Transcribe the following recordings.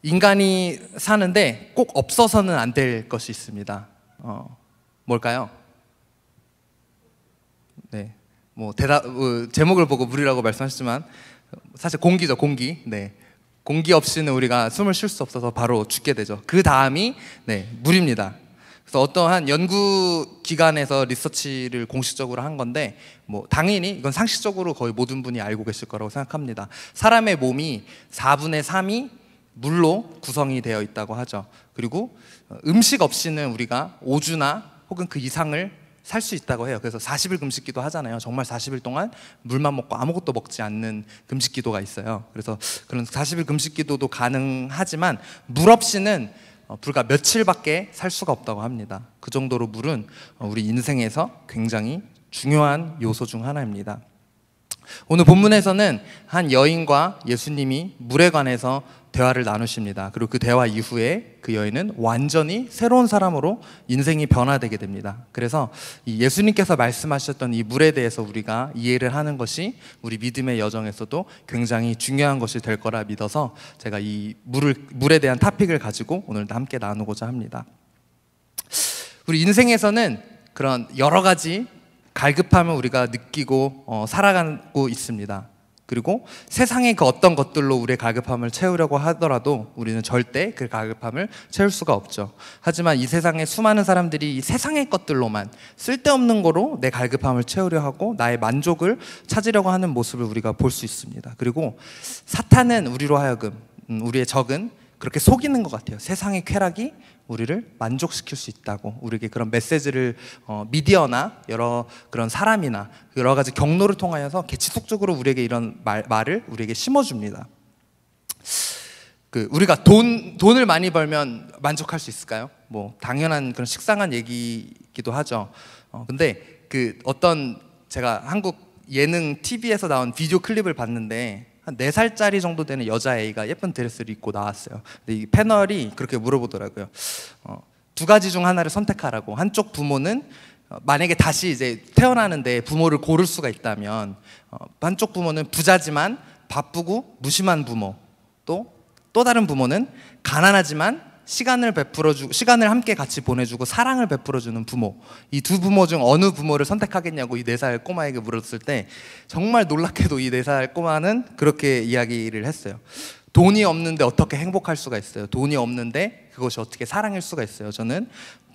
인간이 사는데 꼭 없어서는 안 될 것이 있습니다. 뭘까요? 네, 뭐 제목을 보고 물이라고 말씀하셨지만 사실 공기죠, 공기. 네, 공기 없이는 우리가 숨을 쉴 수 없어서 바로 죽게 되죠. 그 다음이 물입니다. 그래서 어떠한 연구 기관에서 리서치를 공식적으로 한 건데, 당연히 이건 상식적으로 거의 모든 분이 알고 계실 거라고 생각합니다. 사람의 몸이 4분의 3이 물로 구성이 되어 있다고 하죠. 그리고 음식 없이는 우리가 5주나 혹은 그 이상을 살 수 있다고 해요. 그래서 40일 금식기도 하잖아요. 정말 40일 동안 물만 먹고 아무것도 먹지 않는 금식기도가 있어요. 그래서 그런 40일 금식기도도 가능하지만 물 없이는 불과 며칠밖에 살 수가 없다고 합니다. 그 정도로 물은 우리 인생에서 굉장히 중요한 요소 중 하나입니다. 오늘 본문에서는 한 여인과 예수님이 물에 관해서 대화를 나누십니다. 그리고 그 대화 이후에 그 여인은 완전히 새로운 사람으로 인생이 변화되게 됩니다. 그래서 이 예수님께서 말씀하셨던 이 물에 대해서 우리가 이해를 하는 것이 우리 믿음의 여정에서도 굉장히 중요한 것이 될 거라 믿어서 제가 이 물에 대한 토픽을 가지고 오늘 함께 나누고자 합니다. 우리 인생에서는 그런 여러 가지 갈급함을 우리가 느끼고 살아가고 있습니다. 그리고 세상의 그 어떤 것들로 우리의 갈급함을 채우려고 하더라도 우리는 절대 그 갈급함을 채울 수가 없죠. 하지만 이 세상에 수많은 사람들이 이 세상의 것들로만, 쓸데없는 거로 내 갈급함을 채우려 하고 나의 만족을 찾으려고 하는 모습을 우리가 볼 수 있습니다. 그리고 사탄은 우리로 하여금, 우리의 적은 그렇게 속이는 것 같아요. 세상의 쾌락이 우리를 만족시킬 수 있다고, 우리에게 그런 메시지를 미디어나 여러 그런 사람이나 여러 가지 경로를 통하여서 지속적으로 우리에게 이런 말을 우리에게 심어줍니다. 우리가 돈을 많이 벌면 만족할 수 있을까요? 당연한 그런 식상한 얘기이기도 하죠. 근데 제가 한국 예능 TV에서 나온 비디오 클립을 봤는데 한 4살짜리 정도 되는 여자애가 예쁜 드레스를 입고 나왔어요. 근데 이 패널이 그렇게 물어보더라고요. 2가지 중 하나를 선택하라고. 한쪽 부모는 만약에 다시 이제 태어나는데 부모를 고를 수가 있다면, 한쪽 부모는 부자지만 바쁘고 무심한 부모, 또 다른 부모는 가난하지만 시간을 함께 같이 보내주고 사랑을 베풀어주는 부모. 이 두 부모 중 어느 부모를 선택하겠냐고 이 4살 꼬마에게 물었을 때 정말 놀랍게도 이 4살 꼬마는 그렇게 이야기를 했어요. 돈이 없는데 어떻게 행복할 수가 있어요? 돈이 없는데 그것이 어떻게 사랑일 수가 있어요? 저는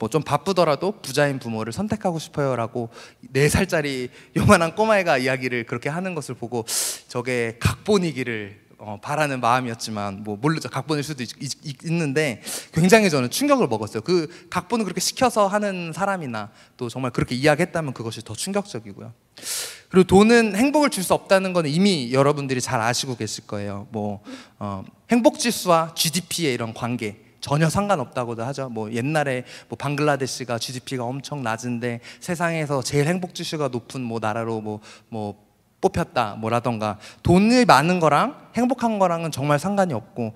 좀 바쁘더라도 부자인 부모를 선택하고 싶어요 라고 4살짜리 요만한 꼬마애가 이야기를 그렇게 하는 것을 보고 저게 각본이기를 바라는 마음이었지만 모르죠. 각본일 수도 있는데 굉장히 저는 충격을 먹었어요. 그 각본을 그렇게 시켜서 하는 사람이나 또 정말 그렇게 이야기했다면 그것이 더 충격적이고요. 그리고 돈은 행복을 줄 수 없다는 건 이미 여러분들이 잘 아시고 계실 거예요. 행복지수와 GDP의 이런 관계 전혀 상관없다고도 하죠. 옛날에 방글라데시가 GDP가 엄청 낮은데 세상에서 제일 행복지수가 높은 나라로 뽑혔다 라던가, 돈이 많은 거랑 행복한 거랑은 정말 상관이 없고,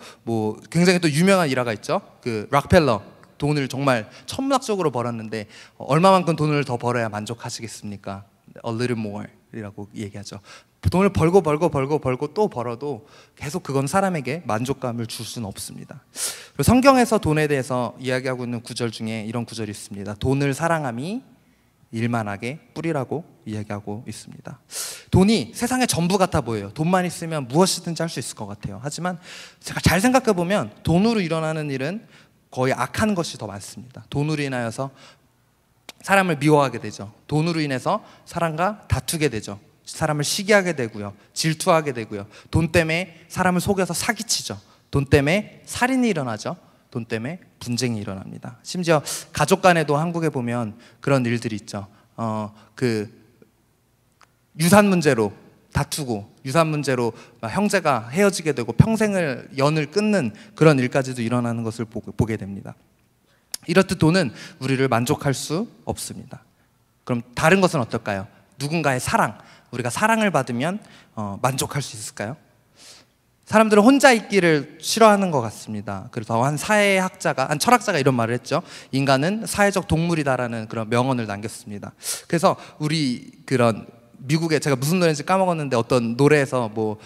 굉장히 또 유명한 일화가 있죠. 락펠러, 돈을 정말 천문학적으로 벌었는데 얼마만큼 돈을 더 벌어야 만족하시겠습니까? A little more 이라고 얘기하죠. 돈을 벌고 또 벌어도 계속 그건 사람에게 만족감을 줄 수는 없습니다. 그리고 성경에서 돈에 대해서 이야기하고 있는 구절 중에 이런 구절이 있습니다. 돈을 사랑함이 일만하게 뿌리라고 이야기하고 있습니다. 돈이 세상의 전부 같아 보여요. 돈만 있으면 무엇이든지 할 수 있을 것 같아요. 하지만 제가 잘 생각해 보면 돈으로 일어나는 일은 거의 악한 것이 더 많습니다. 돈으로 인하여서 사람을 미워하게 되죠. 돈으로 인해서 사람과 다투게 되죠. 사람을 시기하게 되고요, 질투하게 되고요, 돈 때문에 사람을 속여서 사기치죠. 돈 때문에 살인이 일어나죠. 돈 때문에 분쟁이 일어납니다. 심지어 가족 간에도 한국에 보면 그런 일들이 있죠. 유산 문제로 다투고, 유산 문제로 형제가 헤어지게 되고 평생을 연을 끊는 그런 일까지도 일어나는 것을 보게 됩니다. 이렇듯 돈은 우리를 만족할 수 없습니다. 그럼 다른 것은 어떨까요? 누군가의 사랑, 우리가 사랑을 받으면 만족할 수 있을까요? 사람들은 혼자 있기를 싫어하는 것 같습니다. 그래서 한 철학자가 이런 말을 했죠. 인간은 사회적 동물이다라는 그런 명언을 남겼습니다. 그래서 우리 그런 미국에 제가 무슨 노래인지 까먹었는데 어떤 노래에서 뭐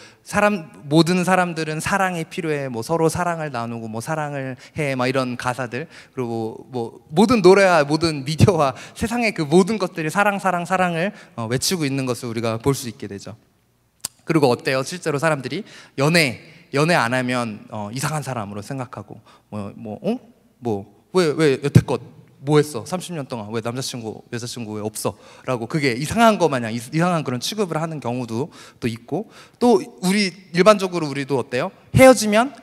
모든 사람들은 사랑이 필요해, 뭐 서로 사랑을 나누고 뭐 사랑을 해, 막 이런 가사들, 그리고 뭐 모든 노래와 모든 미디어와 세상의 그 모든 것들이 사랑을 외치고 있는 것을 우리가 볼 수 있게 되죠. 그리고 어때요? 실제로 사람들이 연애 안 하면 이상한 사람으로 생각하고 왜 여태껏 뭐 했어? 30년 동안 왜 남자친구, 여자친구 왜 없어? 라고 그게 이상한 거 마냥 이상한 그런 취급을 하는 경우도 또 있고, 또 일반적으로 우리도 어때요? 헤어지면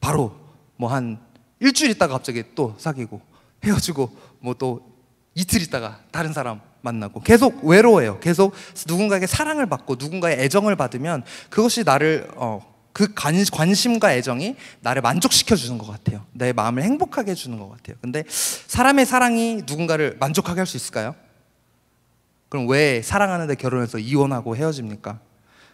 바로 뭐 한 일주일 있다가 갑자기 또 사귀고, 헤어지고 뭐 또 이틀 있다가 다른 사람 만나고, 계속 외로워요. 계속 누군가에게 사랑을 받고 누군가의 애정을 받으면 그것이 나를 그 관심과 애정이 나를 만족시켜 주는 것 같아요. 내 마음을 행복하게 해주는 것 같아요. 근데 사람의 사랑이 누군가를 만족하게 할 수 있을까요? 그럼 왜 사랑하는데 결혼해서 이혼하고 헤어집니까?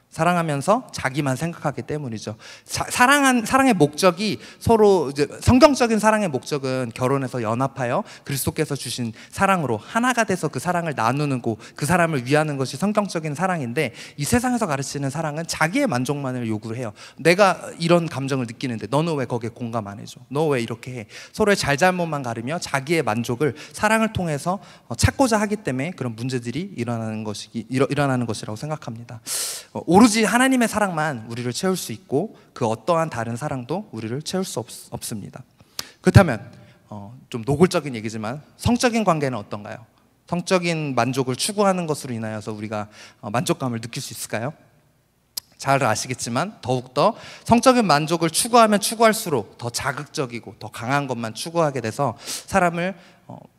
사랑하면서 자기만 생각하기 때문이죠. 사랑의 목적이 서로 이제 성경적인 사랑의 목적은 결혼해서 연합하여 그리스도께서 주신 사랑으로 하나가 돼서 그 사랑을 나누는 거, 그 사람을 위하는 것이 성경적인 사랑인데, 이 세상에서 가르치는 사랑은 자기의 만족만을 요구를 해요. 내가 이런 감정을 느끼는데 너는 왜 거기에 공감 안 해줘? 너 왜 이렇게 해? 서로의 잘잘못만 가르며 자기의 만족을 사랑을 통해서 찾고자 하기 때문에 그런 문제들이 일어나는 것이라고 생각합니다. 오로지 하나님의 사랑만 우리를 채울 수 있고 그 어떠한 다른 사랑도 우리를 채울 수 없습니다. 그렇다면 좀 노골적인 얘기지만 성적인 관계는 어떤가요? 성적인 만족을 추구하는 것으로 인하여서 우리가 만족감을 느낄 수 있을까요? 잘 아시겠지만 더욱더 성적인 만족을 추구하면 추구할수록 더 자극적이고 더 강한 것만 추구하게 돼서 사람을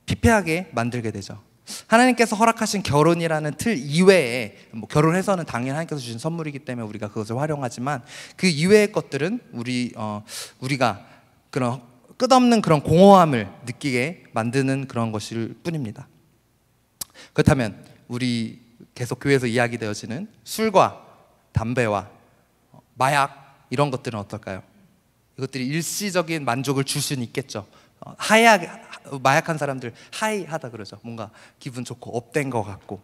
피폐하게 만들게 되죠. 하나님께서 허락하신 결혼이라는 틀 이외에, 뭐 결혼해서는 당연히 하나님께서 주신 선물이기 때문에 우리가 그것을 활용하지만 그 이외의 것들은 우리가 그런 끝없는 그런 공허함을 느끼게 만드는 그런 것일 뿐입니다. 그렇다면 우리 계속 교회에서 이야기되어지는 술과 담배와 마약, 이런 것들은 어떨까요? 이것들이 일시적인 만족을 줄 수는 있겠죠. 마약한 사람들 하이하다 그러죠. 뭔가 기분 좋고 업된 것 같고.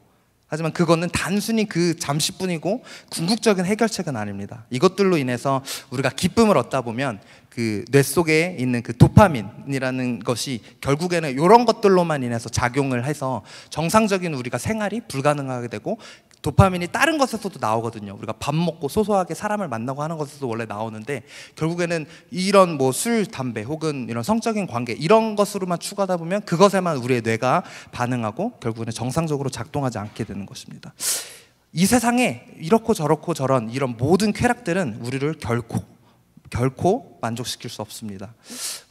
하지만 그거는 단순히 그 잠시뿐이고 궁극적인 해결책은 아닙니다. 이것들로 인해서 우리가 기쁨을 얻다 보면 그 뇌 속에 있는 그 도파민이라는 것이 결국에는 이런 것들로만 인해서 작용을 해서 정상적인 우리가 생활이 불가능하게 되고, 도파민이 다른 것에서도 나오거든요. 우리가 밥 먹고 소소하게 사람을 만나고 하는 것에서도 원래 나오는데, 결국에는 이런 뭐 술, 담배 혹은 이런 성적인 관계, 이런 것으로만 추구하다 보면 그것에만 우리의 뇌가 반응하고 결국에는 정상적으로 작동하지 않게 되는 것입니다. 이 세상에 이렇고 저렇고 저런 이런 모든 쾌락들은 우리를 결코 만족시킬 수 없습니다.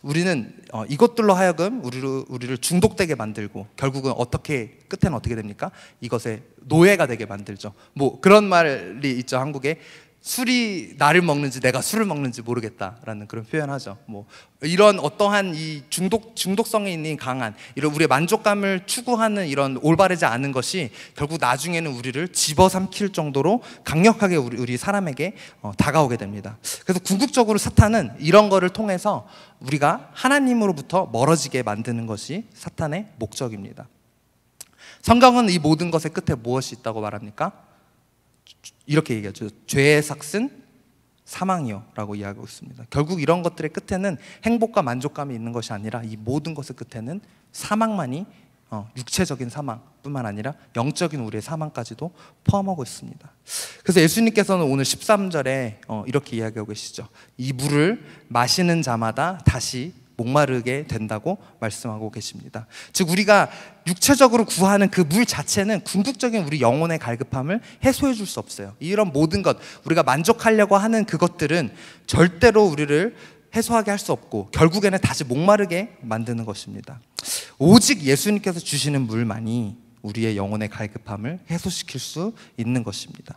우리는 이것들로 하여금 우리를 중독되게 만들고, 결국은 끝에는 어떻게 됩니까? 이것의 노예가 되게 만들죠. 뭐 그런 말이 있죠. 한국에 술이 나를 먹는지 내가 술을 먹는지 모르겠다라는 그런 표현하죠. 뭐 이런 어떠한 이 중독성에 있는 강한 이런 우리의 만족감을 추구하는 이런 올바르지 않은 것이 결국 나중에는 우리를 집어삼킬 정도로 강력하게 우리 사람에게 다가오게 됩니다. 그래서 궁극적으로 사탄은 이런 거를 통해서 우리가 하나님으로부터 멀어지게 만드는 것이 사탄의 목적입니다. 성경은 이 모든 것의 끝에 무엇이 있다고 말합니까? 이렇게 얘기하죠. 죄의 삭은 사망이요 라고 이야기하고 있습니다. 결국 이런 것들의 끝에는 행복과 만족감이 있는 것이 아니라 이 모든 것의 끝에는 사망만이 육체적인 사망뿐만 아니라 영적인 우리의 사망까지도 포함하고 있습니다. 그래서 예수님께서는 오늘 13절에 이렇게 이야기하고 계시죠. 이 물을 마시는 자마다 다시 목마르게 된다고 말씀하고 계십니다. 즉 우리가 육체적으로 구하는 그 물 자체는 궁극적인 우리 영혼의 갈급함을 해소해 줄 수 없어요. 이런 모든 것, 우리가 만족하려고 하는 그것들은 절대로 우리를 해소하게 할 수 없고 결국에는 다시 목마르게 만드는 것입니다. 오직 예수님께서 주시는 물만이 우리의 영혼의 갈급함을 해소시킬 수 있는 것입니다.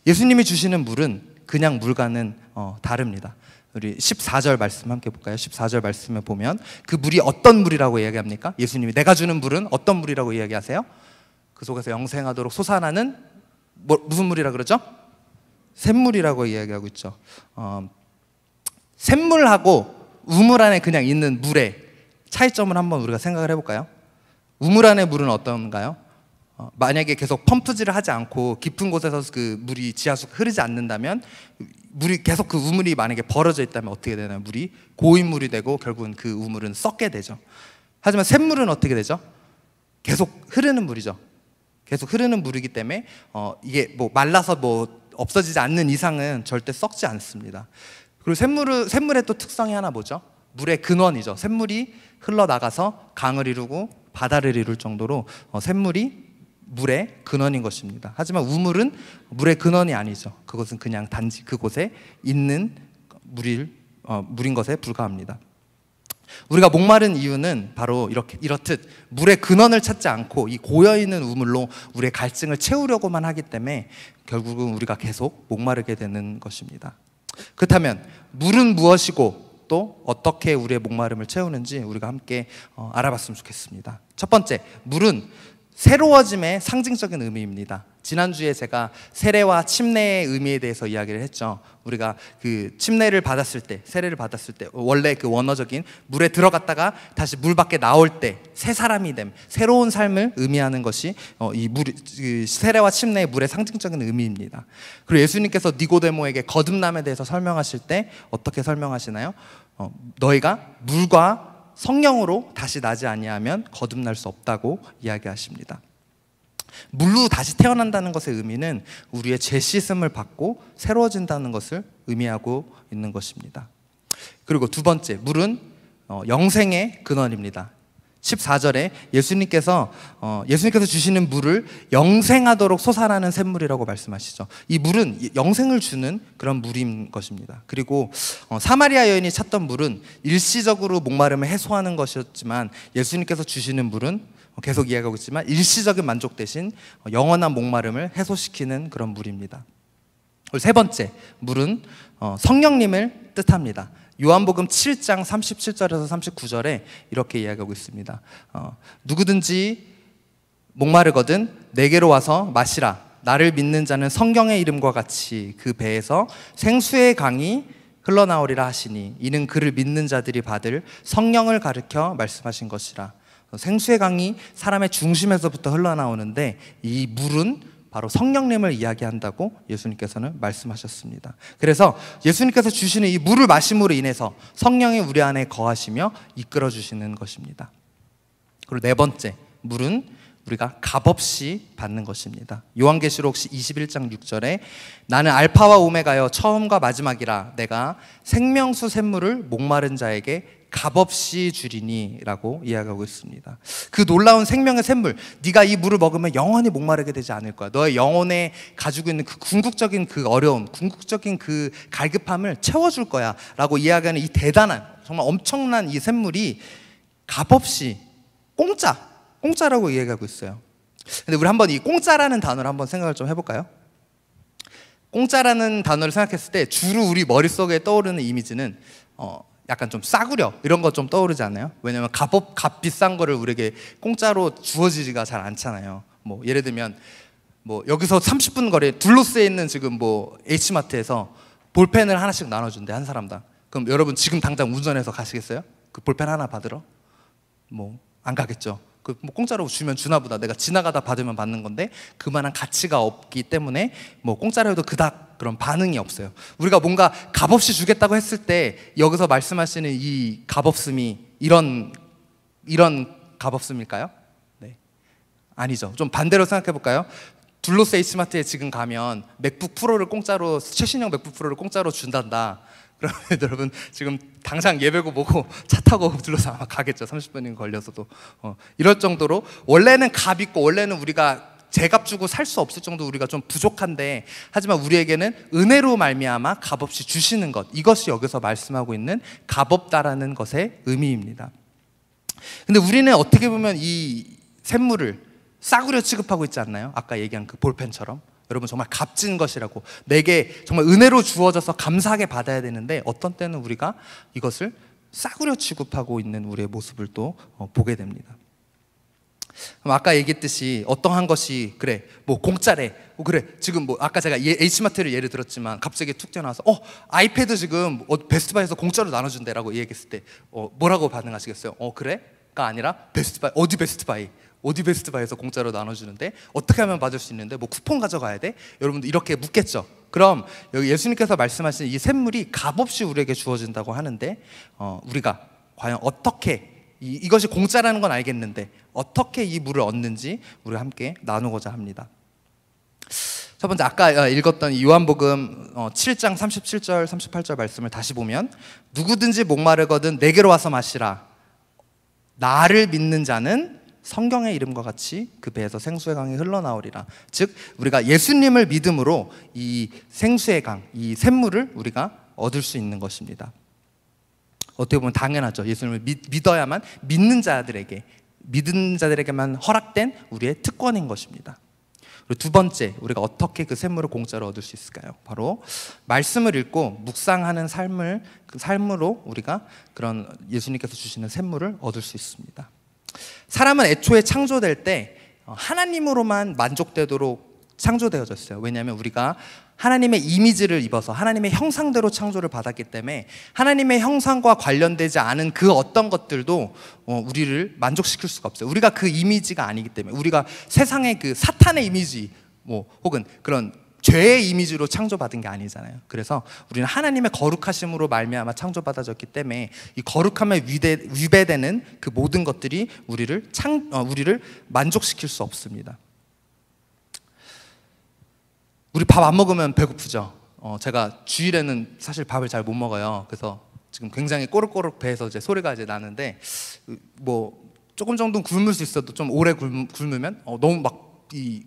예수님이 주시는 물은 그냥 물과는 다릅니다. 우리 14절 말씀 함께 볼까요? 14절 말씀에 보면 그 물이 어떤 물이라고 이야기합니까? 예수님이 내가 주는 물은 어떤 물이라고 이야기하세요? 그 속에서 영생하도록 솟아나는 무슨 물이라 그러죠? 샘물이라고 이야기하고 있죠. 샘물하고 우물 안에 그냥 있는 물의 차이점을 한번 우리가 생각을 해볼까요? 우물 안의 물은 어떤가요? 만약에 계속 펌프질을 하지 않고 깊은 곳에서 그 물이 지하수가 흐르지 않는다면, 물이 계속 그 우물이 만약에 벌어져 있다면 어떻게 되나요? 물이 고인물이 되고 결국은 그 우물은 썩게 되죠. 하지만 샘물은 어떻게 되죠? 계속 흐르는 물이죠. 계속 흐르는 물이기 때문에 이게 뭐 말라서 뭐 없어지지 않는 이상은 절대 썩지 않습니다. 그리고 샘물의 또 특성이 하나 뭐죠? 물의 근원이죠. 샘물이 흘러나가서 강을 이루고 바다를 이룰 정도로 샘물이 물의 근원인 것입니다. 하지만 우물은 물의 근원이 아니죠. 그것은 그냥 단지 그곳에 있는 물인 것에 불과합니다. 우리가 목마른 이유는 바로 이렇듯 물의 근원을 찾지 않고 이 고여있는 우물로 우리의 갈증을 채우려고만 하기 때문에 결국은 우리가 계속 목마르게 되는 것입니다. 그렇다면 물은 무엇이고 또 어떻게 우리의 목마름을 채우는지 우리가 함께 알아봤으면 좋겠습니다. 첫 번째, 물은 새로워짐의 상징적인 의미입니다. 지난주에 제가 세례와 침례의 의미에 대해서 이야기를 했죠. 우리가 그 침례를 받았을 때, 세례를 받았을 때 원래 그 원어적인 물에 들어갔다가 다시 물 밖에 나올 때 새 사람이 됨, 새로운 삶을 의미하는 것이 그 세례와 침례의 물의 상징적인 의미입니다. 그리고 예수님께서 니고데모에게 거듭남에 대해서 설명하실 때 어떻게 설명하시나요? 너희가 물과 성령으로 다시 나지 아니하면 거듭날 수 없다고 이야기하십니다. 물로 다시 태어난다는 것의 의미는 우리의 죄 씻음을 받고 새로워진다는 것을 의미하고 있는 것입니다. 그리고 두 번째, 물은 영생의 근원입니다. 14절에 예수님께서 주시는 물을 영생하도록 솟아나는 샘물이라고 말씀하시죠. 이 물은 영생을 주는 그런 물인 것입니다. 그리고 사마리아 여인이 찾던 물은 일시적으로 목마름을 해소하는 것이었지만 예수님께서 주시는 물은 계속 이야기하고 있지만 일시적인 만족 대신 영원한 목마름을 해소시키는 그런 물입니다. 그리고 세 번째, 물은 성령님을 뜻합니다. 요한복음 7장 37절에서 39절에 이렇게 이야기하고 있습니다. 누구든지 목마르거든 내게로 와서 마시라. 나를 믿는 자는 성경의 이름과 같이 그 배에서 생수의 강이 흘러나오리라 하시니 이는 그를 믿는 자들이 받을 성령을 가르쳐 말씀하신 것이라. 생수의 강이 사람의 중심에서부터 흘러나오는데 이 물은 바로 성령님을 이야기한다고 예수님께서는 말씀하셨습니다. 그래서 예수님께서 주시는 이 물을 마심으로 인해서 성령이 우리 안에 거하시며 이끌어 주시는 것입니다. 그리고 네 번째, 물은 우리가 값없이 받는 것입니다. 요한계시록 21장 6절에 나는 알파와 오메가여 처음과 마지막이라 내가 생명수 샘물을 목마른 자에게 값없이 주리니 라고 이야기하고 있습니다. 그 놀라운 생명의 샘물, 네가 이 물을 먹으면 영원히 목마르게 되지 않을 거야. 너의 영혼에 가지고 있는 그 궁극적인 그 어려움, 궁극적인 그 갈급함을 채워줄 거야 라고 이야기하는 이 대단한, 정말 엄청난 이 샘물이 값없이 공짜라고 이야기하고 있어요. 근데 우리 한번 이 공짜라는 단어를 한번 생각을 좀 해볼까요? 공짜라는 단어를 생각했을 때 주로 우리 머릿속에 떠오르는 이미지는 약간 좀 싸구려 이런 거 좀 떠오르지 않나요? 왜냐면 값 비싼 거를 우리에게 공짜로 주어지지가 잘 않잖아요. 뭐 예를 들면 뭐 여기서 30분 거리에 둘로스에 있는 지금 뭐 H마트에서 볼펜을 하나씩 나눠준대, 한 사람당. 그럼 여러분 지금 당장 운전해서 가시겠어요? 그 볼펜 하나 받으러? 뭐 안 가겠죠. 그 뭐 공짜로 주면 주나 보다. 내가 지나가다 받으면 받는 건데 그만한 가치가 없기 때문에 뭐 공짜로 해도 그닥 그런 반응이 없어요. 우리가 뭔가 값없이 주겠다고 했을 때 여기서 말씀하시는 이 값없음이 이런 값없음일까요? 네, 아니죠. 좀 반대로 생각해 볼까요? 둘로스 H마트에 지금 가면 맥북 프로를 공짜로, 최신형 맥북 프로를 공짜로 준단다. 그러면 여러분 지금 당장 예배고 뭐고 차 타고 둘러서 아마 가겠죠. 30분이 걸려서도. 이럴 정도로 원래는 값 있고 원래는 우리가 제값 주고 살 수 없을 정도 우리가 좀 부족한데, 하지만 우리에게는 은혜로 말미암아 값없이 주시는 것, 이것이 여기서 말씀하고 있는 값없다라는 것의 의미입니다. 근데 우리는 어떻게 보면 이 샘물을 싸구려 취급하고 있지 않나요? 아까 얘기한 그 볼펜처럼. 여러분 정말 값진 것이라고, 내게 정말 은혜로 주어져서 감사하게 받아야 되는데 어떤 때는 우리가 이것을 싸구려 취급하고 있는 우리의 모습을 또 보게 됩니다. 그럼 아까 얘기했듯이 어떠한 것이 그래 뭐 공짜래, 그래 지금 뭐 아까 제가 H마트를 예를 들었지만 갑자기 툭 튀어나와서 아이패드 지금 베스트바이에서 공짜로 나눠준대라고 얘기했을 때 뭐라고 반응하시겠어요? 그래? 아니라 베스트바이, 어디 베스트바이? 어디 베스트바이에서 공짜로 나눠주는데 어떻게 하면 받을 수 있는데 뭐 쿠폰 가져가야 돼? 여러분들 이렇게 묻겠죠. 그럼 여기 예수님께서 말씀하신 이 샘물이 값없이 우리에게 주어진다고 하는데 우리가 과연 어떻게 이것이 공짜라는 건 알겠는데 어떻게 이 물을 얻는지 우리가 함께 나누고자 합니다. 첫 번째 아까 읽었던 이 요한복음 7장 37절 38절 말씀을 다시 보면 누구든지 목마르거든 내게로 와서 마시라. 나를 믿는 자는 성경의 이름과 같이 그 배에서 생수의 강이 흘러나오리라. 즉 우리가 예수님을 믿음으로 이 생수의 강, 이 샘물을 우리가 얻을 수 있는 것입니다. 어떻게 보면 당연하죠. 예수님을 믿어야만 믿는 자들에게만 허락된 우리의 특권인 것입니다. 그리고 두 번째, 우리가 어떻게 그 샘물을 공짜로 얻을 수 있을까요? 바로 말씀을 읽고 묵상하는 그 삶으로 우리가 그런 예수님께서 주시는 샘물을 얻을 수 있습니다. 사람은 애초에 창조될 때 하나님으로만 만족되도록 창조되어졌어요. 왜냐하면 우리가 하나님의 이미지를 입어서 하나님의 형상대로 창조를 받았기 때문에 하나님의 형상과 관련되지 않은 그 어떤 것들도 우리를 만족시킬 수가 없어요. 우리가 그 이미지가 아니기 때문에 우리가 세상의 그 사탄의 이미지 혹은 그런 죄의 이미지로 창조받은 게 아니잖아요. 그래서 우리는 하나님의 거룩하심으로 말미암아 창조받아졌기 때문에 이 거룩함에 위배되는 그 모든 것들이 우리를 만족시킬 수 없습니다. 우리 밥 안 먹으면 배고프죠. 제가 주일에는 사실 밥을 잘 못 먹어요. 그래서 지금 굉장히 꼬르꼬르 배에서 이제 소리가 이제 나는데 뭐 조금 정도 굶을 수 있어도 좀 오래 굶으면 너무 막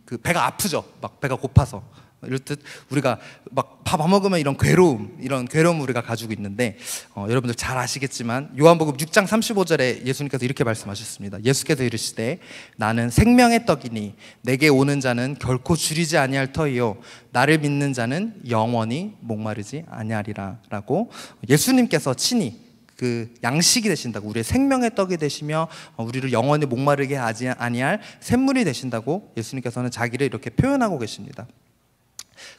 그 배가 아프죠. 막 배가 고파서. 이럴 듯 우리가 막 밥 안 먹으면 이런 괴로움 우리가 가지고 있는데 여러분들 잘 아시겠지만 요한복음 6장 35절에 예수님께서 이렇게 말씀하셨습니다. 예수께서 이르시되 나는 생명의 떡이니 내게 오는 자는 결코 줄이지 아니할 터이요 나를 믿는 자는 영원히 목마르지 아니하리라 라고 예수님께서 친히 그 양식이 되신다고 우리의 생명의 떡이 되시며 우리를 영원히 목마르게 하지 아니할 샘물이 되신다고 예수님께서는 자기를 이렇게 표현하고 계십니다.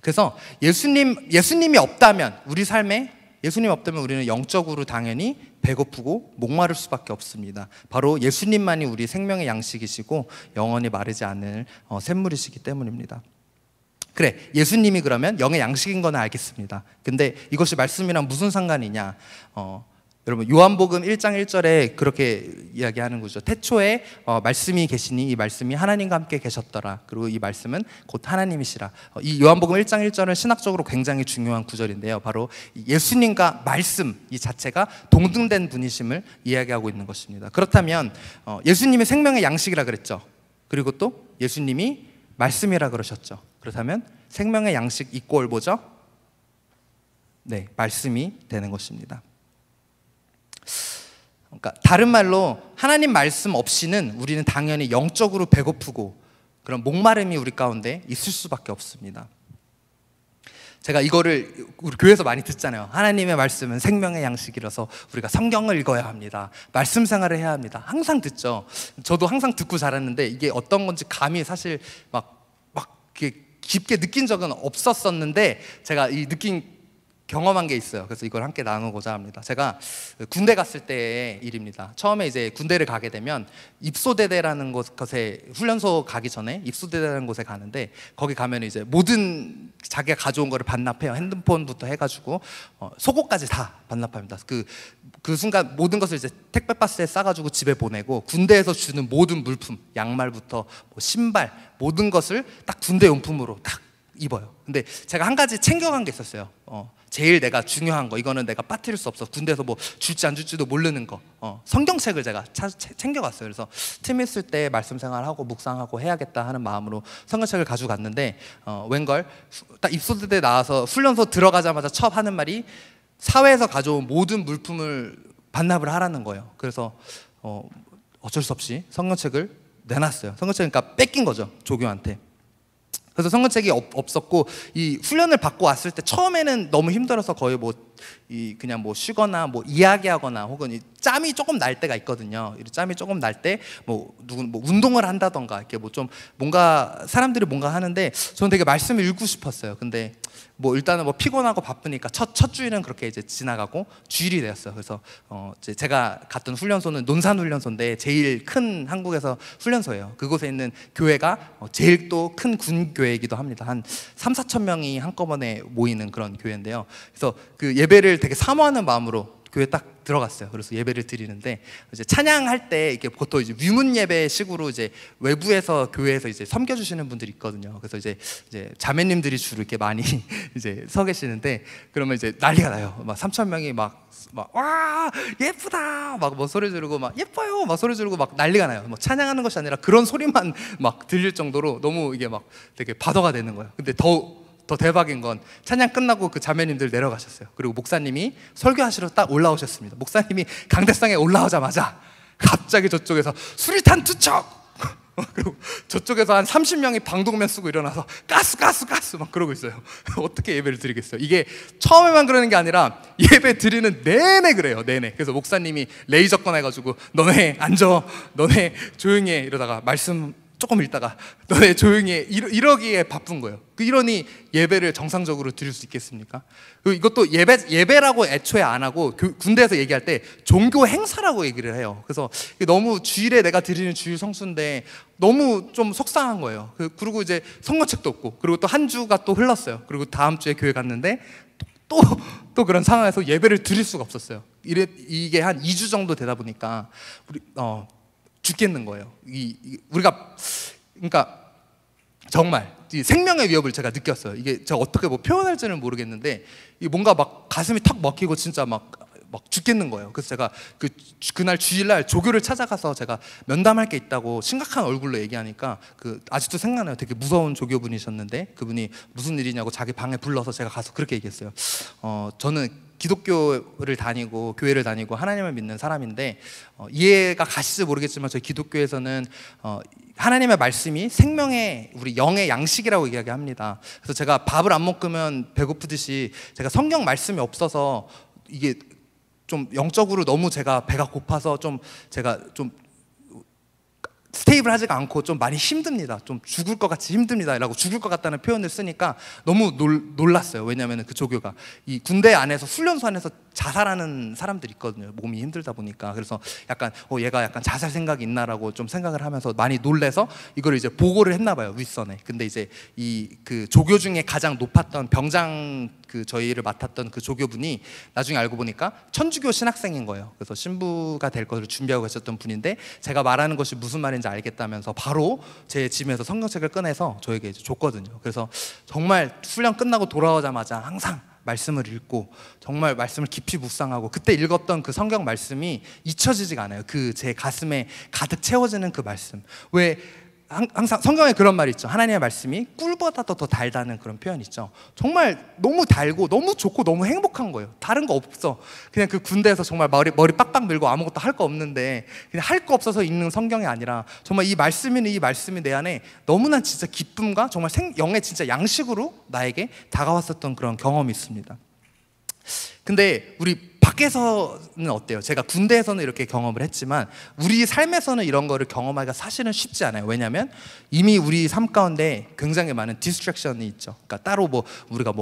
그래서 예수님이 없다면 우리 삶에 예수님이 없다면 우리는 영적으로 당연히 배고프고 목마를 수밖에 없습니다. 바로 예수님만이 우리 생명의 양식이시고 영원히 마르지 않을 샘물이시기 때문입니다. 그래, 예수님이 그러면 영의 양식인 건 알겠습니다. 근데 이것이 말씀이랑 무슨 상관이냐? 여러분 요한복음 1장 1절에 그렇게 이야기하는 거죠. 태초에 말씀이 계시니 이 말씀이 하나님과 함께 계셨더라. 그리고 이 말씀은 곧 하나님이시라. 이 요한복음 1장 1절은 신학적으로 굉장히 중요한 구절인데요. 바로 예수님과 말씀 이 자체가 동등된 분이심을 이야기하고 있는 것입니다. 그렇다면 예수님이 생명의 양식이라 그랬죠. 그리고 또 예수님이 말씀이라 그러셨죠. 그렇다면 생명의 양식 이꼴 뭐죠? 네, 말씀이 되는 것입니다. 그러니까 다른 말로 하나님 말씀 없이는 우리는 당연히 영적으로 배고프고 그런 목마름이 우리 가운데 있을 수밖에 없습니다. 제가 이거를 우리 교회에서 많이 듣잖아요. 하나님의 말씀은 생명의 양식이라서 우리가 성경을 읽어야 합니다. 말씀 생활을 해야 합니다. 항상 듣죠. 저도 항상 듣고 자랐는데 이게 어떤 건지 감히 사실 막 깊게 느낀 적은 없었었는데 제가 이 경험한 게 있어요. 그래서 이걸 함께 나누고자 합니다. 제가 군대 갔을 때의 일입니다. 처음에 이제 군대를 가게 되면 입소대대라는 곳에 훈련소 가기 전에 입소대대라는 곳에 가는데 거기 가면 이제 모든 자기가 가져온 거를 반납해요. 핸드폰부터 해가지고 속옷까지 다 반납합니다. 그 순간 모든 것을 이제 택배 박스에 싸가지고 집에 보내고 군대에서 주는 모든 물품, 양말부터 뭐 신발 모든 것을 딱 군대 용품으로 딱 입어요. 근데 제가 한 가지 챙겨간 게 있었어요. 제일 내가 중요한 거, 이거는 내가 빠뜨릴 수 없어. 군대에서 뭐 줄지 안 줄지도 모르는 거, 성경책을 제가 챙겨갔어요. 그래서 틈 있을 때 말씀 생활하고 묵상하고 해야겠다 하는 마음으로 성경책을 가지고 갔는데 웬걸 딱 입소대 나와서 훈련소 들어가자마자 첫 하는 말이 사회에서 가져온 모든 물품을 반납을 하라는 거예요. 그래서 어쩔 수 없이 성경책을 내놨어요. 성경책 그러니까 뺏긴 거죠, 조교한테. 그래서 성경책이 없었고 이 훈련을 받고 왔을 때 처음에는 너무 힘들어서 거의 그냥 쉬거나 이야기하거나 혹은 짬이 조금 날 때가 있거든요. 짬이 조금 날 때 운동을 한다던가 이렇게 좀 뭔가 사람들이 뭔가 하는데 저는 되게 말씀을 읽고 싶었어요. 근데 뭐 일단은 뭐 피곤하고 바쁘니까 첫 주일은 그렇게 이제 지나가고 주일이 되었어요. 그래서 이제 제가 갔던 훈련소는 논산훈련소인데 제일 큰 한국에서 훈련소예요. 그곳에 있는 교회가 제일 또 큰 군 교회이기도 합니다. 한 3-4천 명이 한꺼번에 모이는 그런 교회인데요. 그래서 그 예배를 되게 사모하는 마음으로 교회 딱 들어갔어요. 그래서 예배를 드리는데 이제 찬양할 때 이게 보통 이제 위문 예배식으로 이제 외부에서 교회에서 이제 섬겨주시는 분들이 있거든요. 그래서 이제 자매님들이 주로 이렇게 많이 이제 서 계시는데 그러면 이제 난리가 나요. 막 3천 명이 막 와 예쁘다 막 뭐 소리 지르고 막 예뻐요 막 소리 지르고 막 난리가 나요. 뭐 찬양하는 것이 아니라 그런 소리만 막 들릴 정도로 너무 이게 막 되게 바더가 되는 거예요. 근데 더 대박인 건 찬양 끝나고 그 자매님들 내려가셨어요. 그리고 목사님이 설교하시러 딱 올라오셨습니다. 목사님이 강대상에 올라오자마자 갑자기 저쪽에서 수리탄 투척 그리고 저쪽에서 한 30명이 방독면 쓰고 일어나서 가스 막 그러고 있어요. 어떻게 예배를 드리겠어요? 이게 처음에만 그러는 게 아니라 예배 드리는 내내 그래요. 내내. 그래서 목사님이 레이저 꺼내가지고 너네 앉아, 너네 조용히 해 이러다가 말씀 조금 읽다가 너네 조용히 해 이러기에 바쁜 거예요. 이러니 예배를 정상적으로 드릴 수 있겠습니까? 그리고 이것도 예배라고 애초에 안 하고 군대에서 얘기할 때 종교 행사라고 얘기를 해요. 그래서 너무 주일에 내가 드리는 주일 성수인데 너무 좀 속상한 거예요. 그리고 이제 성경책도 없고 그리고 또 한 주가 또 흘렀어요. 그리고 다음 주에 교회 갔는데 또 그런 상황에서 예배를 드릴 수가 없었어요. 이게 한 2주 정도 되다 보니까 죽겠는 거예요. 우리가 그러니까 정말 이 생명의 위협을 제가 느꼈어요. 이게 제가 어떻게 뭐 표현할지는 모르겠는데 뭔가 막 가슴이 탁 먹히고 진짜 막 죽겠는 거예요. 그래서 제가 그날 주일날 조교를 찾아가서 제가 면담할 게 있다고 심각한 얼굴로 얘기하니까 아직도 생각나요. 되게 무서운 조교분이셨는데 그분이 무슨 일이냐고 자기 방에 불러서 제가 가서 그렇게 얘기했어요. 저는 기독교를 다니고 교회를 다니고 하나님을 믿는 사람인데 이해가 가실지 모르겠지만 저희 기독교에서는 하나님의 말씀이 생명의 우리 영의 양식이라고 이야기합니다. 그래서 제가 밥을 안 먹으면 배고프듯이 제가 성경 말씀이 없어서 이게 좀 영적으로 너무 제가 배가 고파서 제가 스테이블하지가 않고 좀 많이 힘듭니다. 좀 죽을 것 같이 힘듭니다 라고 죽을 것 같다는 표현을 쓰니까 너무 놀랐어요. 왜냐하면 그 조교가 이 군대 안에서 훈련소 안에서 자살하는 사람들이 있거든요. 몸이 힘들다 보니까. 그래서 약간 얘가 약간 자살 생각이 있나라고 좀 생각을 하면서 많이 놀래서 이걸 이제 보고를 했나 봐요. 윗선에. 근데 이제 그 조교 중에 가장 높았던 병장 저희를 맡았던 그 조교분이 나중에 알고 보니까 천주교 신학생인 거예요. 그래서 신부가 될 것을 준비하고 계셨던 분인데 제가 말하는 것이 무슨 말인지 알겠다면서 바로 제 짐에서 성경책을 꺼내서 저에게 이제 줬거든요. 그래서 정말 훈련 끝나고 돌아오자마자 항상 말씀을 읽고 정말 말씀을 깊이 묵상하고 그때 읽었던 그 성경 말씀이 잊혀지지가 않아요. 제 가슴에 가득 채워지는 그 말씀. 왜 항상 성경에 그런 말이 있죠. 하나님의 말씀이 꿀보다도 더 달다는 그런 표현이 있죠. 정말 너무 달고 너무 좋고 너무 행복한 거예요. 다른 거 없어. 그냥 그 군대에서 정말 머리 빡빡 밀고 아무것도 할 거 없는데 그냥 할 거 없어서 읽는 성경이 아니라 정말 이 말씀이 내 안에 너무나 진짜 기쁨과 정말 영의 진짜 양식으로 나에게 다가왔었던 그런 경험이 있습니다. 근데 우리 밖에서는 어때요? 제가 군대에서는 이렇게 경험을 했지만 우리 삶에서는 이런 거를 경험하기가 사실은 쉽지 않아요. 왜냐하면 이미 우리 삶 가운데 굉장히 많은 디스트랙션이 있죠. 그러니까 따로 우리가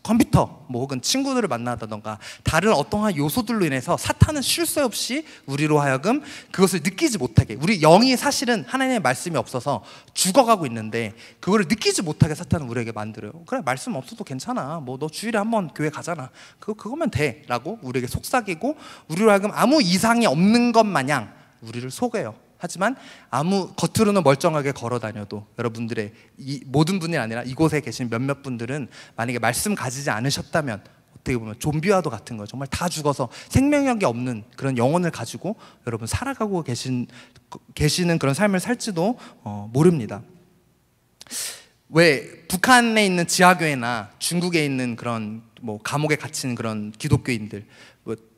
컴퓨터 혹은 친구들을 만나다던가 다른 어떠한 요소들로 인해서 사탄은 쉴 새 없이 우리로 하여금 그것을 느끼지 못하게, 우리 영이 사실은 하나님의 말씀이 없어서 죽어가고 있는데 그거를 느끼지 못하게 사탄은 우리에게 만들어요. 그래, 말씀 없어도 괜찮아, 너 주일에 한번 교회 가잖아, 그거면 돼 라고 우리에게 속삭이고 우리로 하여금 아무 이상이 없는 것 마냥 우리를 속여요. 하지만 겉으로는 멀쩡하게 걸어 다녀도 여러분들의 모든 분이 아니라 이곳에 계신 몇몇 분들은 만약에 말씀 가지지 않으셨다면 어떻게 보면 좀비와도 같은 거예요. 정말 다 죽어서 생명력이 없는 그런 영혼을 가지고 여러분 살아가고 계시는 그런 삶을 살지도 모릅니다. 왜 북한에 있는 지하교회나 중국에 있는 그런 감옥에 갇힌 그런 기독교인들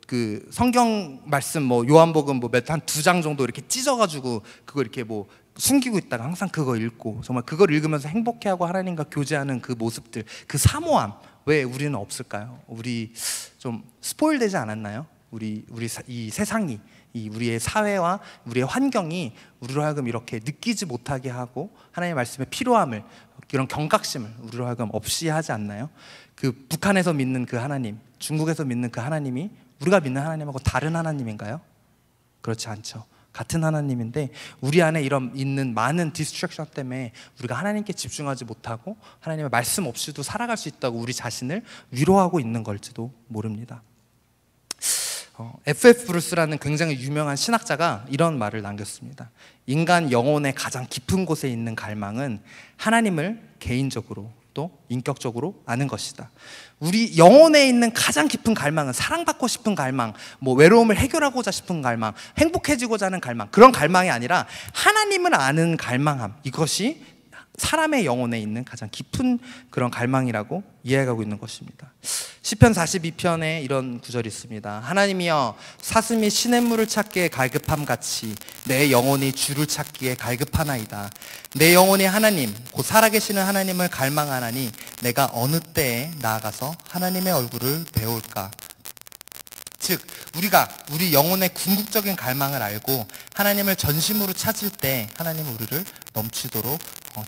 그 성경 말씀 요한복음 한 2장 정도 이렇게 찢어가지고 그거 이렇게 숨기고 있다가 항상 그거 읽고 정말 그걸 읽으면서 행복해하고 하나님과 교제하는 그 모습들, 그 사모함 왜 우리는 없을까요? 우리 좀 스포일되지 않았나요? 이 세상이, 우리의 사회와 우리의 환경이 우리로 하여금 이렇게 느끼지 못하게 하고 하나님의 말씀의 필요함을, 이런 경각심을 우리로 하여금 없이 하지 않나요? 그 북한에서 믿는 그 하나님, 중국에서 믿는 그 하나님이 우리가 믿는 하나님하고 다른 하나님인가요? 그렇지 않죠. 같은 하나님인데 우리 안에 이런 있는 많은 디스트랙션 때문에 우리가 하나님께 집중하지 못하고 하나님의 말씀 없이도 살아갈 수 있다고 우리 자신을 위로하고 있는 걸지도 모릅니다. F.F. 브루스라는 굉장히 유명한 신학자가 이런 말을 남겼습니다. 인간 영혼의 가장 깊은 곳에 있는 갈망은 하나님을 개인적으로 또 인격적으로 아는 것이다. 우리 영혼에 있는 가장 깊은 갈망은 사랑받고 싶은 갈망, 외로움을 해결하고자 싶은 갈망, 행복해지고자 하는 갈망, 그런 갈망이 아니라 하나님을 아는 갈망함, 이것이 사람의 영혼에 있는 가장 깊은 그런 갈망이라고 이해하고 있는 것입니다. 시편 42편에 이런 구절이 있습니다. 하나님이여, 사슴이 시냇물을 찾기에 갈급함 같이 내 영혼이 주를 찾기에 갈급하나이다. 내 영혼이 하나님, 곧 살아계시는 하나님을 갈망하나니 내가 어느 때에 나아가서 하나님의 얼굴을 배울까? 즉, 우리가 우리 영혼의 궁극적인 갈망을 알고 하나님을 전심으로 찾을 때 하나님은 우리를 넘치도록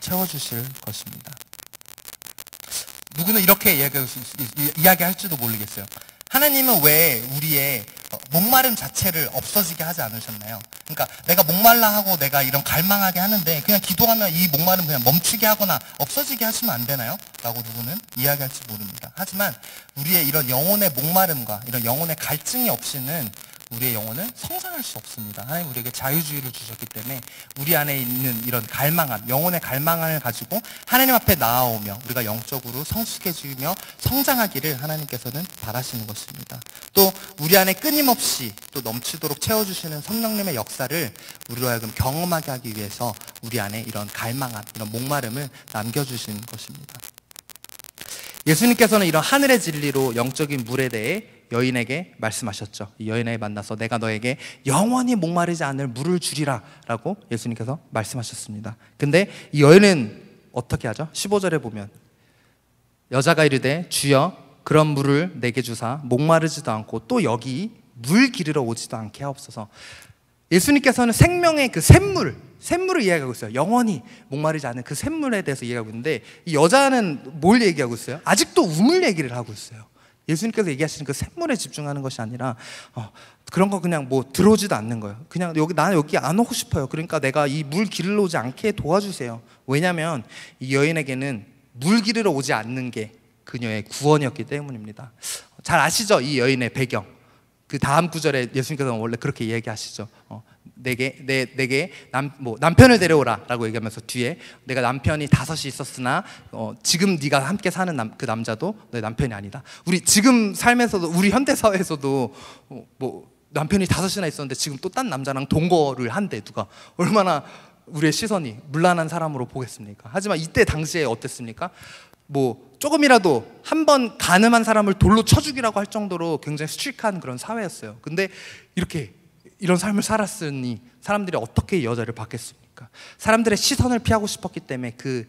채워주실 것입니다. 누구는 이렇게 이야기할지도 모르겠어요. 하나님은 왜 우리의 목마름 자체를 없어지게 하지 않으셨나요? 그러니까 내가 목말라 하고 내가 이런 갈망하게 하는데 그냥 기도하면 이 목마름 그냥 멈추게 하거나 없어지게 하시면 안 되나요? 라고 누구는 이야기할지 모릅니다. 하지만 우리의 이런 영혼의 목마름과 이런 영혼의 갈증이 없이는 우리의 영혼은 성장할 수 없습니다. 하나님 우리에게 자유주의를 주셨기 때문에 우리 안에 있는 이런 갈망함, 영혼의 갈망을 가지고 하나님 앞에 나아오며 우리가 영적으로 성숙해지며 성장하기를 하나님께서는 바라시는 것입니다. 또 우리 안에 끊임없이 또 넘치도록 채워주시는 성령님의 역사를 우리로 하여금 경험하게 하기 위해서 우리 안에 이런 갈망함, 이런 목마름을 남겨주신 것입니다. 예수님께서는 이런 하늘의 진리로 영적인 물에 대해 여인에게 말씀하셨죠. 이 여인에게 만나서 내가 너에게 영원히 목마르지 않을 물을 주리라 라고 예수님께서 말씀하셨습니다. 근데 이 여인은 어떻게 하죠? 15절에 보면 여자가 이르되 주여 그런 물을 내게 주사 목마르지도 않고 또 여기 물 기르러 오지도 않게 하옵소서. 예수님께서는 생명의 그 샘물을 이야기하고 있어요. 영원히 목마르지 않은 그 샘물에 대해서 이야기하고 있는데 이 여자는 뭘 얘기하고 있어요? 아직도 우물 얘기를 하고 있어요. 예수님께서 얘기하시는 그 샘물에 집중하는 것이 아니라 그런 거 그냥 들어오지도 않는 거예요. 그냥 나는 여기 안 오고 싶어요. 그러니까 내가 이 물 기르러 오지 않게 도와주세요. 왜냐하면 이 여인에게는 물 기르러 오지 않는 게 그녀의 구원이었기 때문입니다. 잘 아시죠? 이 여인의 배경. 그 다음 구절에 예수님께서는 원래 그렇게 얘기하시죠. 내게 남편을 데려오라 라고 얘기하면서 뒤에 내가 남편이 5이 있었으나 지금 네가 함께 사는 그 남자도 내 남편이 아니다. 우리 지금 삶에서도 우리 현대사회에서도 남편이 5이나 있었는데 지금 또 딴 남자랑 동거를 한대. 누가 얼마나 우리의 시선이 문란한 사람으로 보겠습니까? 하지만 이때 당시에 어땠습니까? 조금이라도 한 번 간음한 사람을 돌로 쳐 죽이라고 할 정도로 굉장히 스트릭한 그런 사회였어요. 근데 이런 삶을 살았으니 사람들이 어떻게 이 여자를 받겠습니까? 사람들의 시선을 피하고 싶었기 때문에 그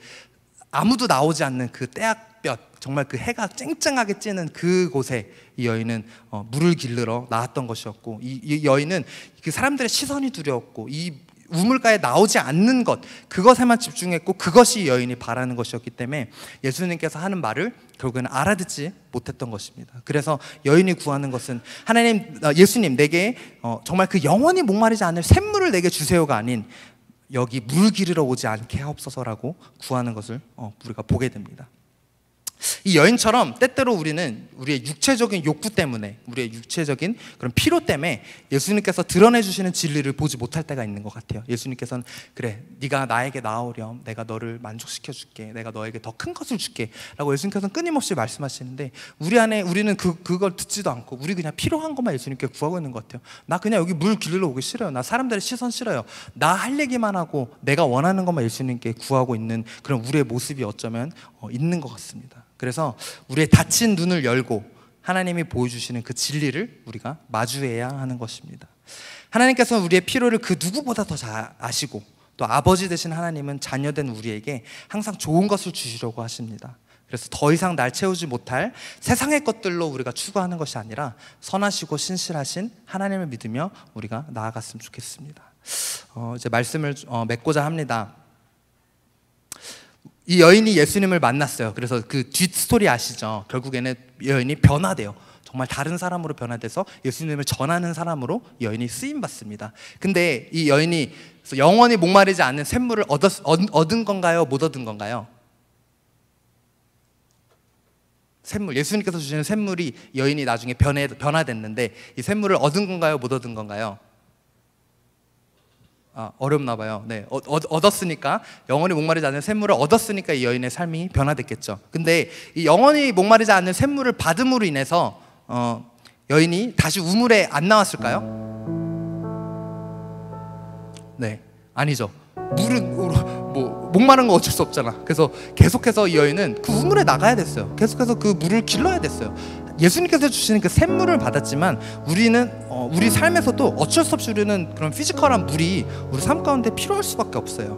아무도 나오지 않는 그 떼약볕, 정말 그 해가 쨍쨍하게 찌는 그곳에 이 여인은 물을 기르러 나왔던 것이었고, 이 여인은 그 사람들의 시선이 두려웠고 이 우물가에 나오지 않는 것, 그것에만 집중했고 그것이 여인이 바라는 것이었기 때문에 예수님께서 하는 말을 결국에는 알아듣지 못했던 것입니다. 그래서 여인이 구하는 것은 예수님 내게 정말 그 영원히 목마르지 않을 샘물을 내게 주세요가 아닌 여기 물 기르러 오지 않게 하옵소서라고 구하는 것을 우리가 보게 됩니다. 이 여인처럼 때때로 우리는 우리의 육체적인 욕구 때문에, 우리의 육체적인 그런 피로 때문에 예수님께서 드러내 주시는 진리를 보지 못할 때가 있는 것 같아요. 예수님께서는 그래, 네가 나에게 나오렴, 내가 너를 만족시켜 줄게, 내가 너에게 더 큰 것을 줄게 라고 예수님께서는 끊임없이 말씀하시는데 우리는 그걸 듣지도 않고 우리 그냥 필요한 것만 예수님께 구하고 있는 것 같아요. 나 그냥 여기 물 기르러 오기 싫어요. 나 사람들의 시선 싫어요. 나 할 얘기만 하고 내가 원하는 것만 예수님께 구하고 있는 그런 우리의 모습이 어쩌면 있는 것 같습니다. 그래서 우리의 닫힌 눈을 열고 하나님이 보여주시는 그 진리를 우리가 마주해야 하는 것입니다. 하나님께서는 우리의 필요를 그 누구보다 더 잘 아시고 또 아버지 되신 하나님은 자녀된 우리에게 항상 좋은 것을 주시려고 하십니다. 그래서 더 이상 날 채우지 못할 세상의 것들로 우리가 추구하는 것이 아니라 선하시고 신실하신 하나님을 믿으며 우리가 나아갔으면 좋겠습니다. 이제 말씀을 맺고자 합니다. 이 여인이 예수님을 만났어요. 그래서 그 뒷스토리 아시죠? 결국에는 여인이 변화돼요. 정말 다른 사람으로 변화돼서 예수님을 전하는 사람으로 여인이 쓰임받습니다. 근데 이 여인이 영원히 목마르지 않는 샘물을 얻은 건가요? 못 얻은 건가요? 샘물, 예수님께서 주시는 샘물이 여인이 나중에 변화됐는데 이 샘물을 얻은 건가요? 못 얻은 건가요? 어렵나 봐요. 네, 얻었으니까, 영원히 목마르지 않는 샘물을 얻었으니까 이 여인의 삶이 변화됐겠죠. 근데 이 영원히 목마르지 않는 샘물을 받음으로 인해서 여인이 다시 우물에 안 나왔을까요? 네, 아니죠. 물은 목마른 거 어쩔 수 없잖아. 그래서 계속해서 이 여인은 그 우물에 나가야 됐어요. 계속해서 그 물을 길러야 됐어요. 예수님께서 주시는 그 샘물을 받았지만 우리는 우리 삶에서도 어쩔 수 없이 우리는 그런 피지컬한 물이 우리 삶 가운데 필요할 수밖에 없어요.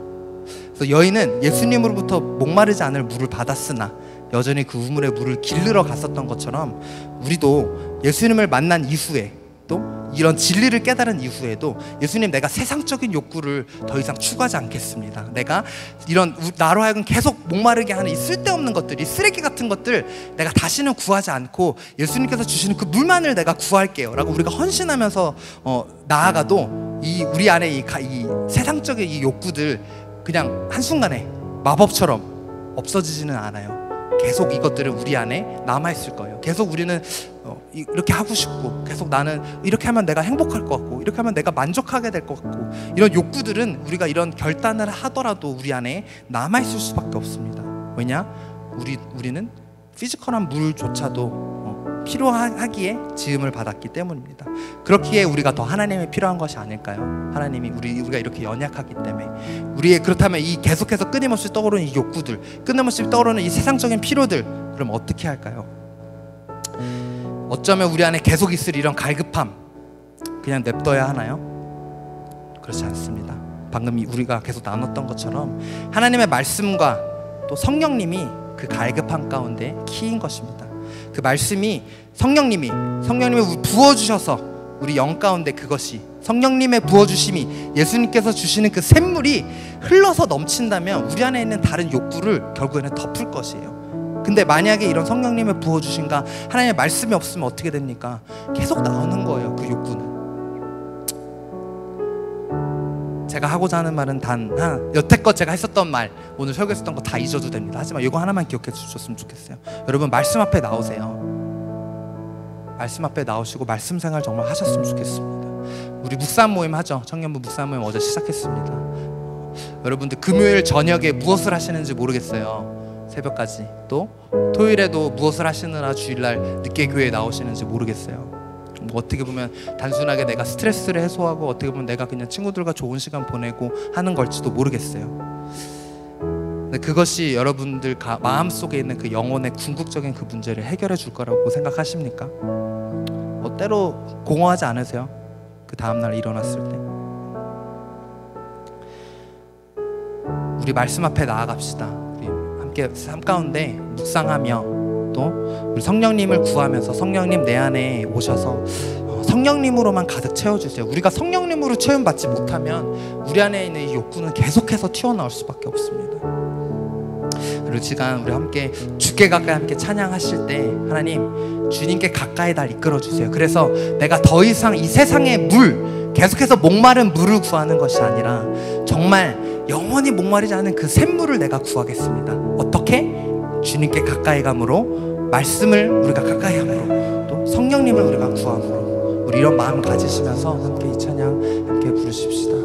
그래서 여인은 예수님으로부터 목마르지 않을 물을 받았으나 여전히 그 우물에 물을 길르러 갔었던 것처럼 우리도 예수님을 만난 이후에 또 이런 진리를 깨달은 이후에도 예수님, 내가 세상적인 욕구를 더 이상 추구하지 않겠습니다. 내가 이런 나로 하여금 계속 목마르게 하는 이 쓸데없는 것들, 이 쓰레기 같은 것들 내가 다시는 구하지 않고 예수님께서 주시는 그 물만을 내가 구할게요 라고 우리가 헌신하면서 나아가도 우리 안에 이 세상적인 이 욕구들 그냥 한순간에 마법처럼 없어지지는 않아요. 계속 이것들은 우리 안에 남아있을 거예요. 계속 우리는 이렇게 하고 싶고, 계속 나는 이렇게 하면 내가 행복할 것 같고, 이렇게 하면 내가 만족하게 될 것 같고, 이런 욕구들은 우리가 이런 결단을 하더라도 우리 안에 남아있을 수밖에 없습니다. 왜냐? 우리는 피지컬한 물조차도 필요하기에 지음을 받았기 때문입니다. 그렇기에 우리가 더 하나님이 필요한 것이 아닐까요? 하나님이 우리가 이렇게 연약하기 때문에 그렇다면 이 계속해서 끊임없이 떠오르는 이 욕구들, 끊임없이 떠오르는 이 세상적인 필요들, 그럼 어떻게 할까요? 어쩌면 우리 안에 계속 있을 이런 갈급함 그냥 냅둬야 하나요? 그렇지 않습니다. 방금 우리가 계속 나눴던 것처럼 하나님의 말씀과 또 성령님이 그 갈급함 가운데 키인 것입니다. 그 말씀이 성령님이 부어주셔서 우리 영 가운데 그것이 성령님의 부어주심이 예수님께서 주시는 그 샘물이 흘러서 넘친다면 우리 안에 있는 다른 욕구를 결국에는 덮을 것이에요. 근데 만약에 이런 성령님의 부어주심과 하나님의 말씀이 없으면 어떻게 됩니까? 계속 나오는 거예요. 그 욕구는. 제가 하고자 하는 말은 단 하나, 여태껏 제가 했었던 말, 오늘 설교했었던 거 다 잊어도 됩니다. 하지만 이거 하나만 기억해 주셨으면 좋겠어요. 여러분, 말씀 앞에 나오세요. 말씀 앞에 나오시고 말씀 생활 정말 하셨으면 좋겠습니다. 우리 묵상 모임 하죠. 청년부 묵상 모임 어제 시작했습니다. 여러분들 금요일 저녁에 무엇을 하시는지 모르겠어요. 새벽까지. 또 토요일에도 무엇을 하시느라 주일날 늦게 교회에 나오시는지 모르겠어요. 뭐 어떻게 보면 단순하게 내가 스트레스를 해소하고 어떻게 보면 내가 그냥 친구들과 좋은 시간 보내고 하는 걸지도 모르겠어요. 근데 그것이 여러분들 마음속에 있는 그 영혼의 궁극적인 그 문제를 해결해 줄 거라고 생각하십니까? 때로 공허하지 않으세요? 그 다음날 일어났을 때. 우리 말씀 앞에 나아갑시다. 우리 함께 삶 가운데 묵상하며 또 우리 성령님을 구하면서 성령님 내 안에 오셔서 성령님으로만 가득 채워주세요. 우리가 성령님으로 채움받지 못하면 우리 안에 있는 이 욕구는 계속해서 튀어나올 수밖에 없습니다. 그리고 시간 우리 함께 주께 가까이 함께 찬양하실 때 하나님 주님께 가까이 날 이끌어주세요. 그래서 내가 더 이상 이 세상의 물, 계속해서 목마른 물을 구하는 것이 아니라 정말 영원히 목마르지 않은 그 샘물을 내가 구하겠습니다. 어떻게? 주님께 가까이 감으로, 말씀을 우리가 가까이 함으로, 또 성령님을 우리가 구함으로, 우리 이런 마음 가지시면서 함께 이 찬양 함께 부르십시다.